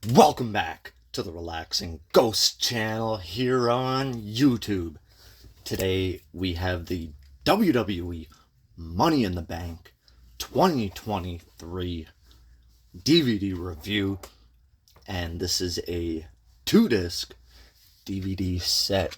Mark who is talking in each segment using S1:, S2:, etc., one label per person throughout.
S1: Welcome back to the Relaxing Ghost channel here on YouTube. Today we have the WWE Money in the Bank 2023 DVD review, and this is a 2-disc DVD set,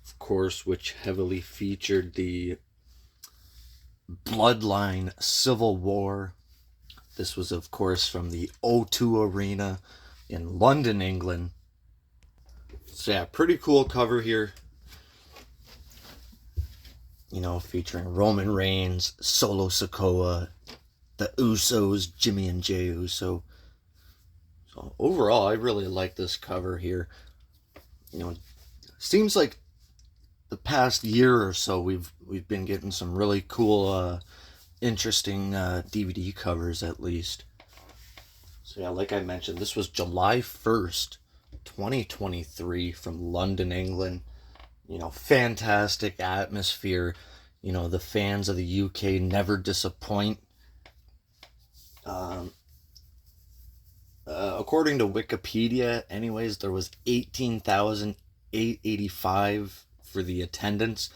S1: of course, which heavily featured the Bloodline Civil War. This was, of course, from the O2 Arena in London, England. So yeah, pretty cool cover here. You know, featuring Roman Reigns, Solo Sikoa, the Usos, Jimmy and Jey Uso. So overall, I really like this cover here. You know, seems like the past year or so we've been getting some really cool, interesting DVD covers, at least. So yeah, like I mentioned, this was July 1st, 2023 from London, England. You know, fantastic atmosphere. You know, the fans of the UK never disappoint. According to Wikipedia, anyways, there was 18,885 for the attendance.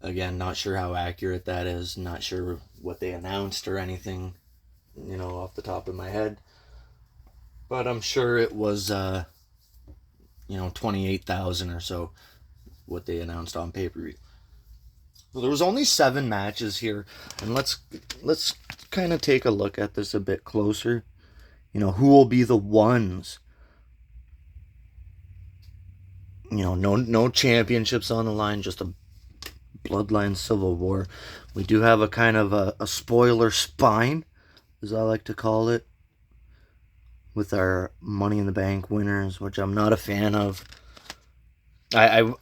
S1: Again, not sure how accurate that is. Not sure what they announced or anything, you know, off the top of my head. But I'm sure it was, 28,000 or so, what they announced on pay-per-view. Well, there was only 7 matches here, and let's kind of take a look at this a bit closer. You know, who will be the ones? You know, no championships on the line, just a Bloodline Civil War. We do have a kind of a spoiler spine, as I like to call it, with our Money in the Bank winners, which I'm not a fan of. I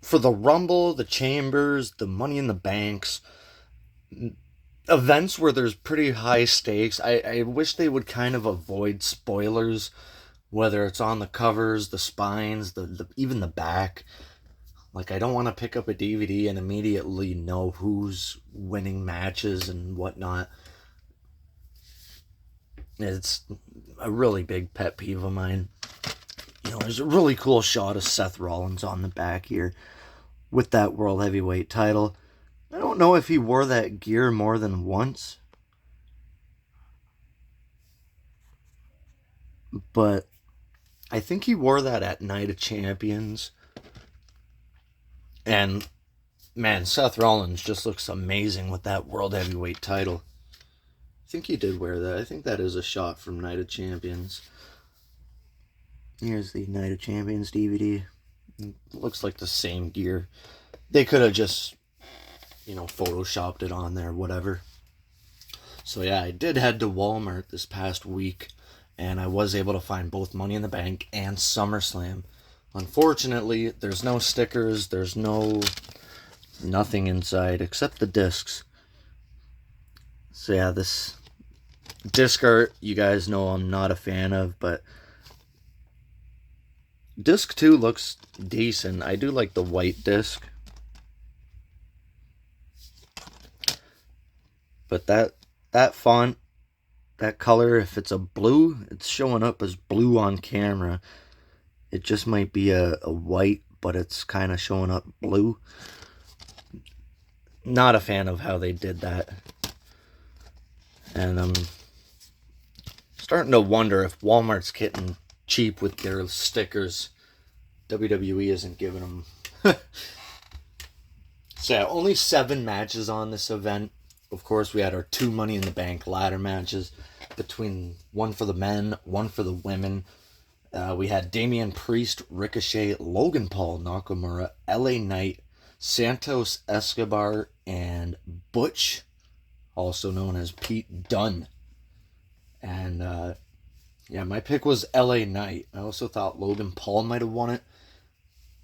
S1: for the Rumble, the Chambers, the Money in the Banks, events where there's pretty high stakes, I wish they would kind of avoid spoilers, whether it's on the covers, the spines, the even the back. Like, I don't want to pick up a DVD and immediately know who's winning matches and whatnot. It's a really big pet peeve of mine. You know, there's a really cool shot of Seth Rollins on the back here with that World Heavyweight title. I don't know if he wore that gear more than once, but I think he wore that at Night of Champions. And man, Seth Rollins just looks amazing with that World Heavyweight title. I think he did wear that. I think that is a shot from Night of Champions. Here's the Night of Champions DVD. It looks like the same gear. They could have just, photoshopped it on there, whatever. So yeah, I did head to Walmart this past week, and I was able to find both Money in the Bank and SummerSlam. Unfortunately, there's no stickers, there's nothing inside except the discs. So yeah, this disc art, you guys know I'm not a fan of, but disc 2 looks decent. I do like the white disc. But that font, that color, if it's a blue, it's showing up as blue on camera. It just might be a white, but it's kind of showing up blue. Not a fan of how they did that. And I'm starting to wonder if Walmart's getting cheap with their stickers. WWE isn't giving them. So yeah, only 7 matches on this event. Of course, we had our 2 Money in the Bank ladder matches, between one for the men, one for the women. We had Damian Priest, Ricochet, Logan Paul, Nakamura, LA Knight, Santos Escobar, and Butch, also known as Pete Dunne. And my pick was LA Knight. I also thought Logan Paul might have won it,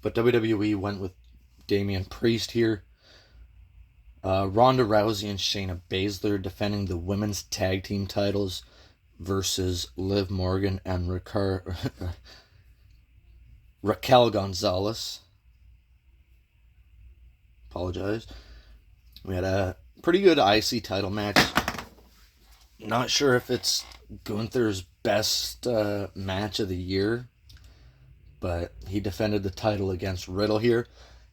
S1: but WWE went with Damian Priest here. Ronda Rousey and Shayna Baszler defending the women's tag team titles versus Liv Morgan and Raquel Gonzalez. Apologize. We had pretty good IC title match. Not sure if it's Gunther's best match of the year, but he defended the title against Riddle here.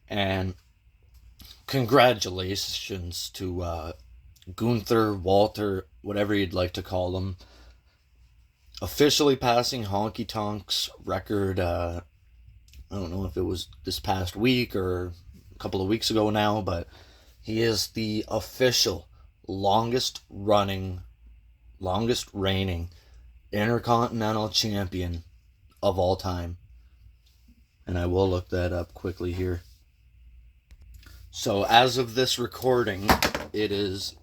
S1: And congratulations to Gunther, Walter, whatever you'd like to call him, officially passing Honky Tonk's record. I don't know if it was this past week or a couple of weeks ago now, but he is the official longest reigning Intercontinental Champion of all time. And I will look that up quickly here. So as of this recording, it is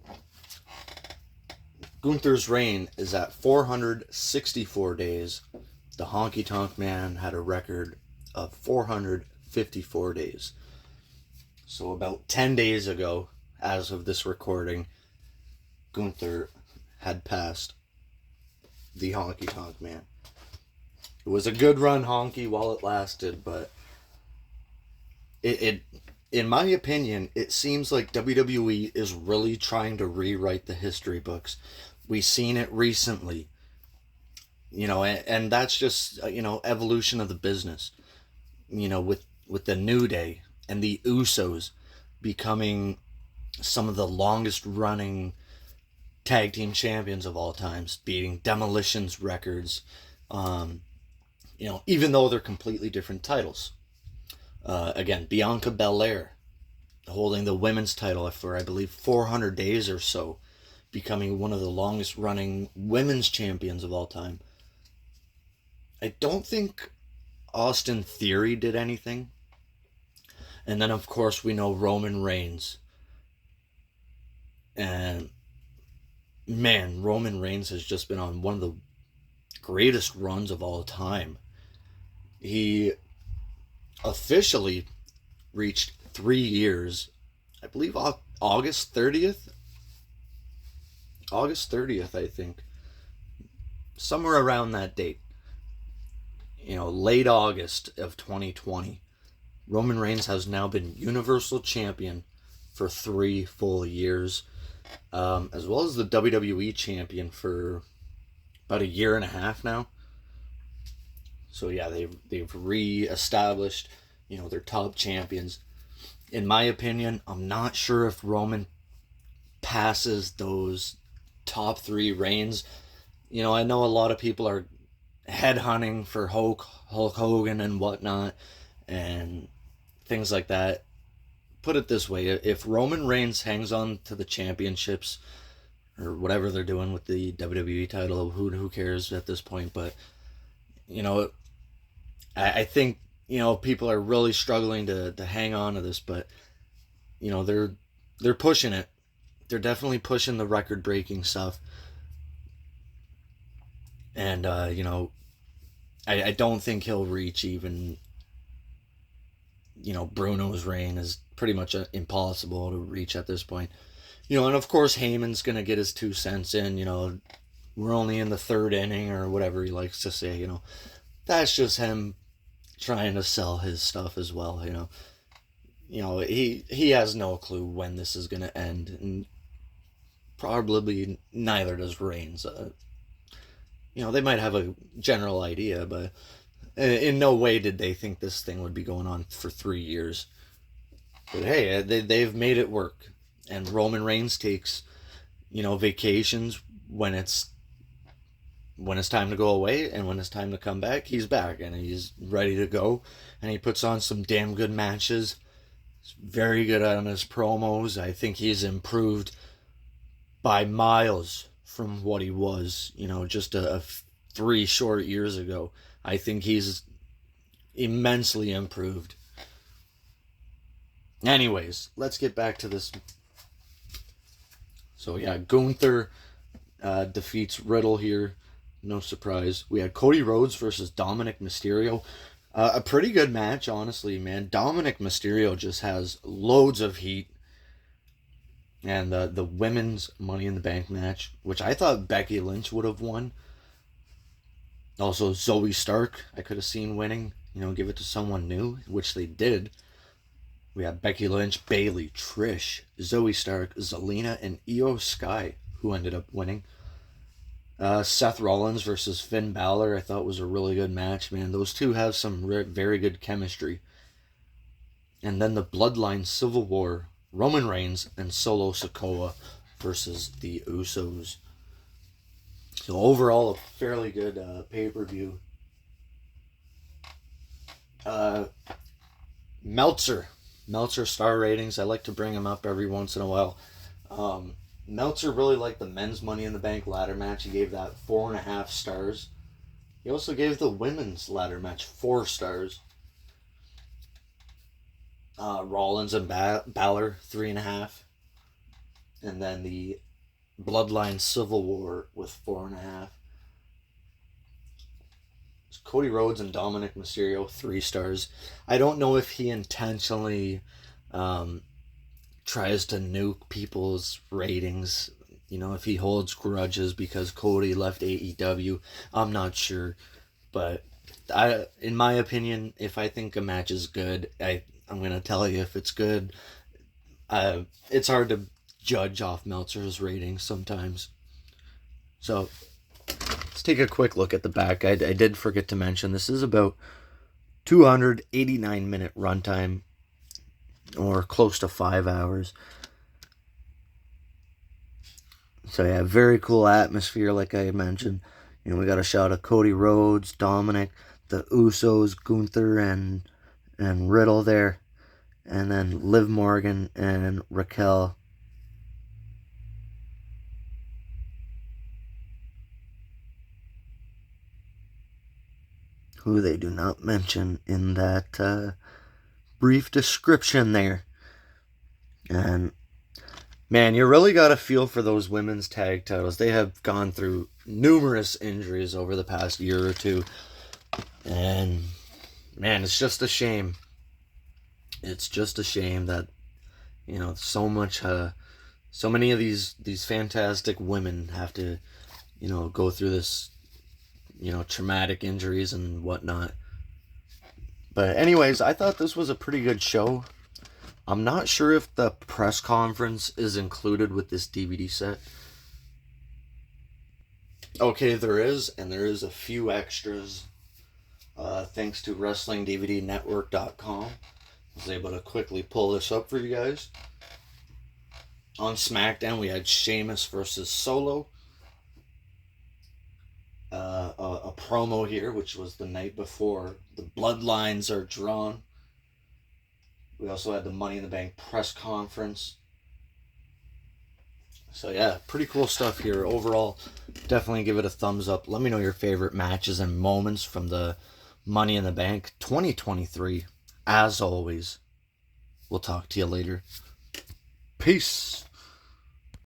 S1: Gunther's reign is at 464 days. The Honky Tonk Man had a record of 454 days. So about 10 days ago, as of this recording, Gunther had passed the Honky Tonk Man. It was a good run, Honky, while it lasted, but it in my opinion, it seems like WWE is really trying to rewrite the history books. We've seen it recently, and that's just, evolution of the business, with the New Day and the Usos becoming some of the longest running tag team champions of all times, beating Demolition's records, even though they're completely different titles. Again, Bianca Belair holding the women's title for, I believe, 400 days or so, becoming one of the longest running women's champions of all time. I don't think Austin Theory did anything. And then, of course, we know Roman Reigns. And, man, Roman Reigns has just been on one of the greatest runs of all time. He officially reached 3 years, I believe August 30th, I think, somewhere around that date, late August of 2020. Roman Reigns has now been Universal Champion for 3 full years, as well as the WWE Champion for about a year and a half now. So yeah, they've re-established, their top champions. In my opinion, I'm not sure if Roman passes those top 3 reigns. I know a lot of people are headhunting for Hulk Hogan and whatnot, and things like that. Put it this way, if Roman Reigns hangs on to the championships, or whatever they're doing with the WWE title, who cares at this point, but, I think, people are really struggling to hang on to this, but, they're pushing it. They're definitely pushing the record-breaking stuff. And, I don't think he'll reach even, Bruno's reign is pretty much impossible to reach at this point. And of course Heyman's going to get his 2 cents in, we're only in the 3rd inning or whatever he likes to say, That's just him trying to sell his stuff as well, he has no clue when this is going to end, and probably neither does Reigns. They might have a general idea, but in no way did they think this thing would be going on for 3 years. But hey, they've made it work. And Roman Reigns takes, vacations when it's time to go away, and when it's time to come back, he's back and he's ready to go. And he puts on some damn good matches. He's very good on his promos. I think he's improved by miles from what he was, just 3 short years ago. I think he's immensely improved. Anyways, let's get back to this. So yeah, Gunther defeats Riddle here. No surprise. We had Cody Rhodes versus Dominic Mysterio. A pretty good match, honestly, man. Dominic Mysterio just has loads of heat. And the women's Money in the Bank match, which I thought Becky Lynch would have won. Also, Zoe Stark, I could have seen winning. Give it to someone new, which they did. We had Becky Lynch, Bayley, Trish, Zoe Stark, Zelina, and Io Sky, who ended up winning. Seth Rollins versus Finn Balor, I thought was a really good match, man. Those two have some very good chemistry. And then the Bloodline Civil War, Roman Reigns and Solo Sikoa versus the Usos. So overall, a fairly good pay-per-view. Meltzer star ratings. I like to bring him up every once in a while. Meltzer really liked the men's Money in the Bank ladder match. He gave that 4.5 stars. He also gave the women's ladder match 4 stars. Rollins and Balor 3.5. And then the Bloodline Civil War with 4.5. Cody Rhodes and Dominic Mysterio 3 stars. I don't know if he intentionally tries to nuke people's ratings. You know, if he holds grudges because Cody left AEW, I'm not sure. But in my opinion, if I think a match is good, I'm gonna tell you if it's good. It's hard to judge off Meltzer's ratings sometimes. So let's take a quick look at the back. I did forget to mention this is about 289-minute runtime, or close to 5 hours. So yeah, very cool atmosphere, like I mentioned. You know, we got a shot of Cody Rhodes, Dominic, the Usos, Gunther, and Riddle there, and then Liv Morgan and Raquel. Who they do not mention in that brief description there. And man, you really got to feel for those women's tag titles. They have gone through numerous injuries over the past year or two. And man, it's just a shame. It's just a shame that, you know, so many of these fantastic women have to, you know, go through this, you know, traumatic injuries and whatnot. But anyways, I thought this was a pretty good show. I'm not sure if the press conference is included with this DVD set. Okay, there is, and there is a few extras. Thanks to WrestlingDVDNetwork.com. I was able to quickly pull this up for you guys. On SmackDown, we had Sheamus versus Solo. A promo here, which was the night before the Bloodlines are drawn. We also had the Money in the Bank press conference. So yeah, pretty cool stuff here. Overall, definitely give it a thumbs up. Let me know your favorite matches and moments from the Money in the Bank 2023. As always, we'll talk to you later. Peace.